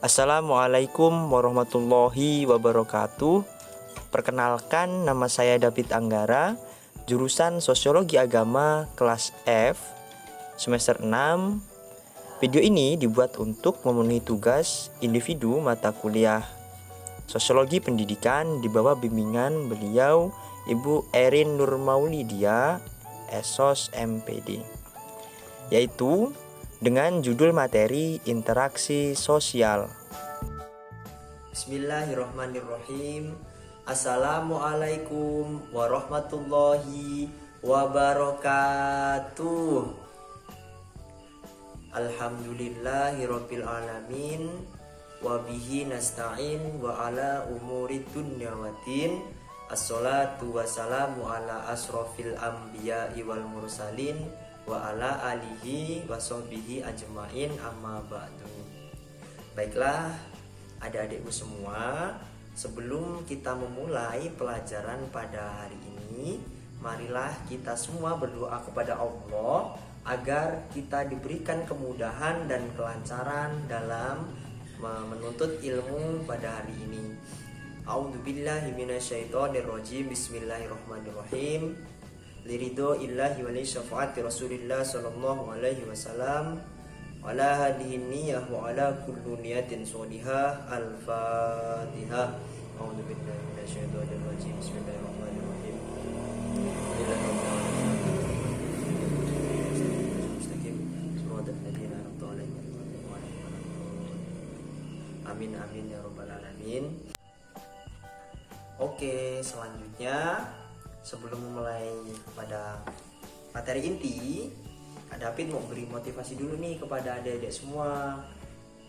Assalamualaikum warahmatullahi wabarakatuh. Perkenalkan, nama saya David Anggara, jurusan Sosiologi Agama kelas F, semester 6. Video ini dibuat untuk memenuhi tugas individu mata kuliah Sosiologi Pendidikan di bawah bimbingan beliau Ibu Erin Nurmaulidia, Esos MPD, yaitu dengan judul materi interaksi sosial. Bismillahirrahmanirrahim. Assalamualaikum warahmatullahi wabarakatuh. Alhamdulillahirabbil alamin wa bihi nasta'in wa ala umuri dunya waddin. Assalatu wassalamu ala asrofil anbiya'i wal mursalin wa ala alihi wa sahbihi ajma'in, amma ba'du. Baiklah adik-adikku semua, sebelum kita memulai pelajaran pada hari ini, marilah kita semua berdoa kepada Allah agar kita diberikan kemudahan dan kelancaran dalam menuntut ilmu pada hari ini. A'udzubillahi minasyaitonirrajim. Bismillahirrahmanirrahim. Liridho illahi wa li syafaati rasulillah sallallahu alaihi wasallam wa ala hadihin niyah wa ala kullu niyatin sholihah. Al-Fatihah. A'udzubillahi minasyaitonirrajim. Bismillahirrahmanirrahim. Amin amin ya rabbal alamin. Oke, selanjutnya sebelum mulai pada materi inti, Kak David mau beri motivasi dulu nih kepada adik-adik semua.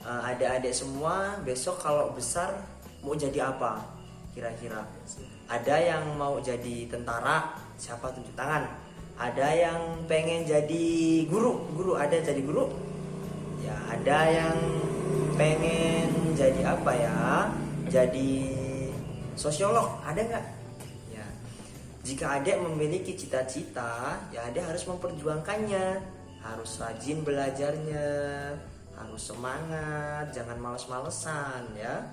Adik-adik semua besok kalau besar mau jadi apa? Kira-kira ada yang mau jadi tentara? Siapa tunjuk tangan? Ada yang pengen jadi guru? Ada jadi guru? Ya, ada yang pengen jadi apa ya? Jadi sosiolog, ada nggak? Jika adik memiliki cita-cita, ya adik harus memperjuangkannya, harus rajin belajarnya, harus semangat, jangan males-malesan ya.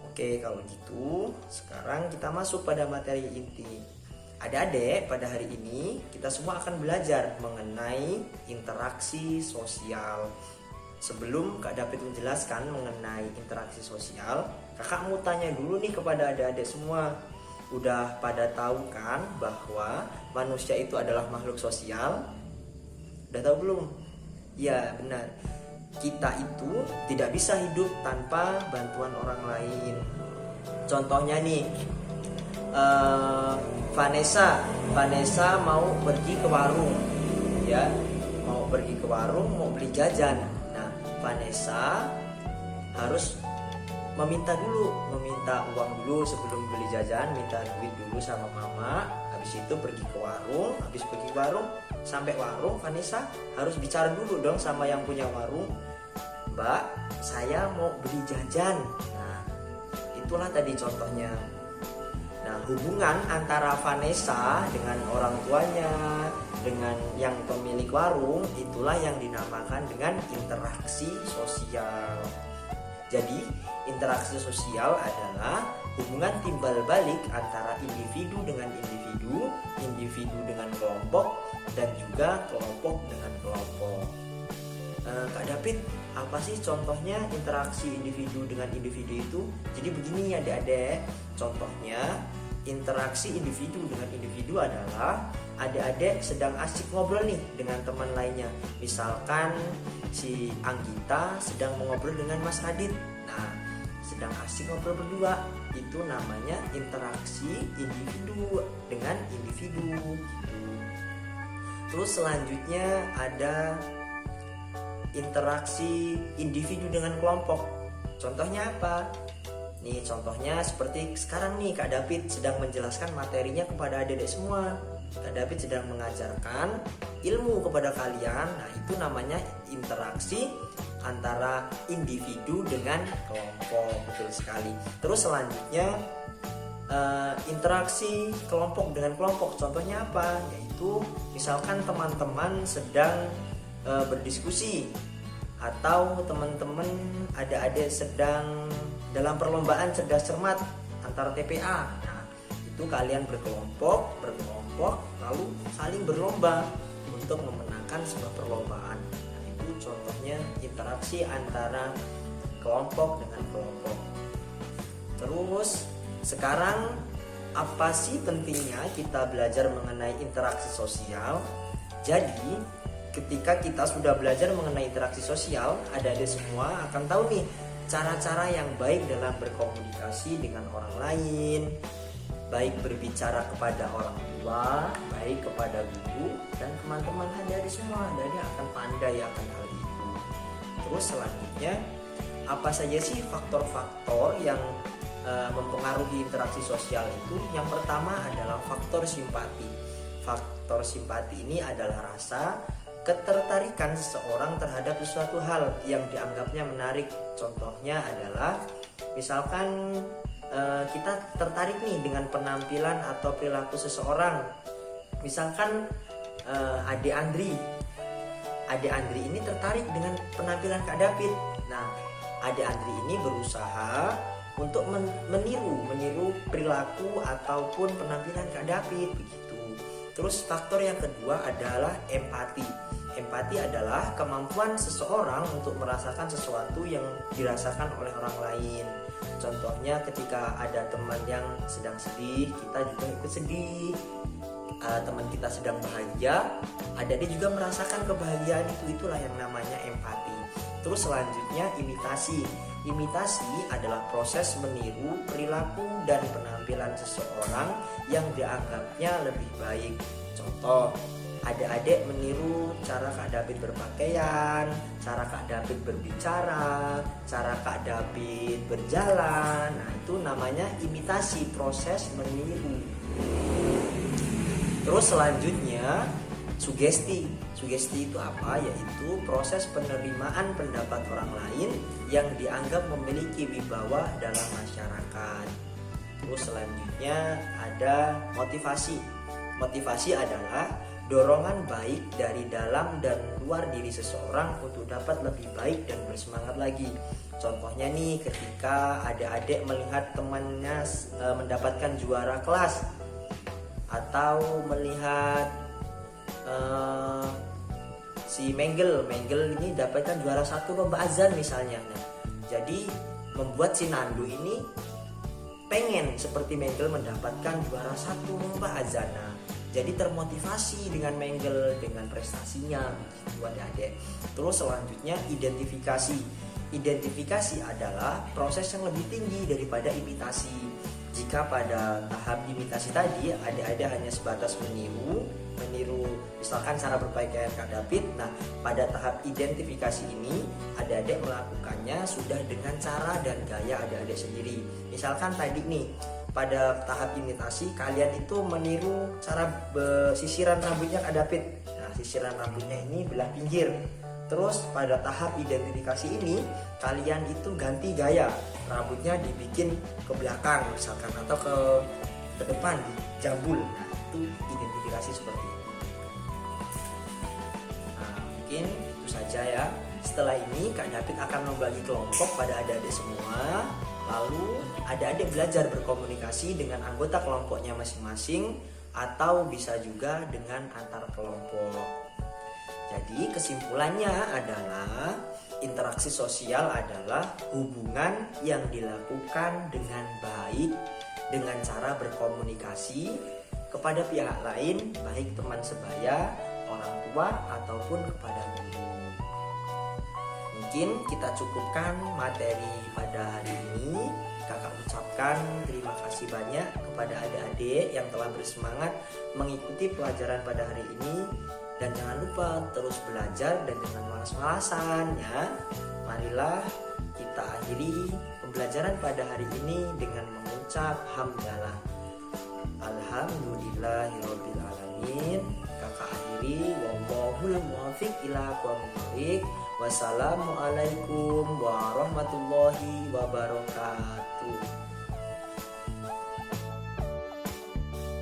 Oke, kalau gitu sekarang kita masuk pada materi inti. Adik-adik, pada hari ini kita semua akan belajar mengenai interaksi sosial. Sebelum Kak David menjelaskan mengenai interaksi sosial, kakak mau tanya dulu nih kepada adik-adik semua. Udah pada tahu kan bahwa manusia itu adalah makhluk sosial? Udah tahu belum? Ya benar. Kita itu tidak bisa hidup tanpa bantuan orang lain. Contohnya nih, Vanessa mau pergi ke warung, ya, mau pergi ke warung, mau beli jajan. Nah, Vanessa harus meminta uang dulu sebelum beli jajan, minta duit dulu sama mama. Habis itu pergi ke warung, sampai warung Vanessa harus bicara dulu dong sama yang punya warung. Mbak, saya mau beli jajan. Nah, itulah tadi contohnya. Nah, hubungan antara Vanessa dengan orang tuanya, dengan yang pemilik warung, itulah yang dinamakan dengan interaksi sosial. Jadi, interaksi sosial adalah hubungan timbal balik antara individu dengan individu, individu dengan kelompok, dan juga kelompok dengan kelompok. Kak David, apa sih contohnya interaksi individu dengan individu itu? Jadi begini adik-adik, contohnya interaksi individu dengan individu adalah adik-adik sedang asik ngobrol nih dengan teman lainnya. Misalkan si Anggita sedang mengobrol dengan Mas Radit. Nah, sedang asik ngobrol berdua, itu namanya interaksi individu dengan individu. Terus selanjutnya ada interaksi individu dengan kelompok. Contohnya apa? Nih contohnya seperti sekarang nih Kak David sedang menjelaskan materinya kepada adik-adik semua. Kak David sedang mengajarkan ilmu kepada kalian. Nah, itu namanya interaksi antara individu dengan kelompok. Betul sekali. Terus selanjutnya interaksi kelompok dengan kelompok. Contohnya apa? Yaitu misalkan teman-teman sedang berdiskusi, atau teman-teman adik-adik sedang dalam perlombaan cerdas cermat antar TPA. Nah, itu kalian berkelompok lalu saling berlomba untuk memenangkan sebuah perlombaan. Nah, itu contohnya interaksi antara kelompok dengan kelompok. Terus sekarang apa sih pentingnya kita belajar mengenai interaksi sosial? Jadi ketika kita sudah belajar mengenai interaksi sosial, adik-adik semua akan tahu nih cara-cara yang baik dalam berkomunikasi dengan orang lain, baik berbicara kepada orang tua, baik kepada guru dan teman-teman. Adik-adik semua, adik-adik akan pandai akan hal itu. Terus selanjutnya, apa saja sih faktor-faktor yang mempengaruhi interaksi sosial itu? Yang pertama adalah faktor simpati. Faktor simpati ini adalah rasa ketertarikan seseorang terhadap sesuatu hal yang dianggapnya menarik. Contohnya adalah misalkan kita tertarik nih dengan penampilan atau perilaku seseorang. Misalkan Ade Andri ini tertarik dengan penampilan Kak David. Nah, Ade Andri ini berusaha untuk meniru perilaku ataupun penampilan Kak David begitu. Terus faktor yang kedua adalah empati. Empati adalah kemampuan seseorang untuk merasakan sesuatu yang dirasakan oleh orang lain. Contohnya ketika ada teman yang sedang sedih, kita juga ikut sedih. Teman kita sedang bahagia, adik-adik juga merasakan kebahagiaan itu. Itulah yang namanya empati. Terus selanjutnya imitasi. Imitasi adalah proses meniru perilaku dan penampilan seseorang yang dianggapnya lebih baik. Contoh, adik-adik meniru cara Kak David berpakaian, cara Kak David berbicara, cara Kak David berjalan. Nah, itu namanya imitasi, proses meniru. Terus selanjutnya sugesti. Sugesti itu apa? Yaitu proses penerimaan pendapat orang lain yang dianggap memiliki wibawa dalam masyarakat. Terus selanjutnya ada motivasi. Motivasi adalah dorongan baik dari dalam dan luar diri seseorang untuk dapat lebih baik dan bersemangat lagi. Contohnya nih, ketika adik-adik melihat temannya mendapatkan juara kelas, atau melihat si Menggel ini dapatkan juara 1 lomba azan misalnya. Nah, jadi membuat si Nandu ini pengen seperti Menggel mendapatkan juara 1 lomba azan. Nah, jadi termotivasi dengan Menggel, dengan prestasinya buat adik. Terus selanjutnya identifikasi. Identifikasi adalah proses yang lebih tinggi daripada imitasi. Jika pada tahap imitasi tadi adik-adik hanya sebatas meniru misalkan cara berpakaian Kak David. Nah, pada tahap identifikasi ini adik-adik melakukannya sudah dengan cara dan gaya adik-adik sendiri. Misalkan tadi nih, pada tahap imitasi kalian itu meniru cara sisiran rambutnya Kak David. Nah, sisiran rambutnya ini belah pinggir. Terus pada tahap identifikasi ini kalian itu ganti gaya, rambutnya dibikin ke belakang misalkan, atau ke depan dijambul. Nah, itu identifikasi seperti itu. Nah, mungkin itu saja ya. Setelah ini Kak David akan membagi kelompok pada adik-adik semua. Lalu adik-adik belajar berkomunikasi dengan anggota kelompoknya masing-masing, atau bisa juga dengan antar kelompok. Jadi kesimpulannya adalah interaksi sosial adalah hubungan yang dilakukan dengan baik dengan cara berkomunikasi kepada pihak lain, baik teman sebaya, orang tua, ataupun kepada guru. Mungkin kita cukupkan materi pada hari ini. Kakak ucapkan terima kasih banyak kepada adik-adik yang telah bersemangat mengikuti pelajaran pada hari ini. Dan jangan lupa terus belajar dan jangan malas-malasan ya. Marilah kita akhiri pembelajaran pada hari ini dengan mengucap hamdalah. Alhamdulillahirabbil alamin. Kakak akhiri, wallahul muwaffiq ila aqwamit thoriq. Wassalamualaikum warahmatullahi wabarakatuh.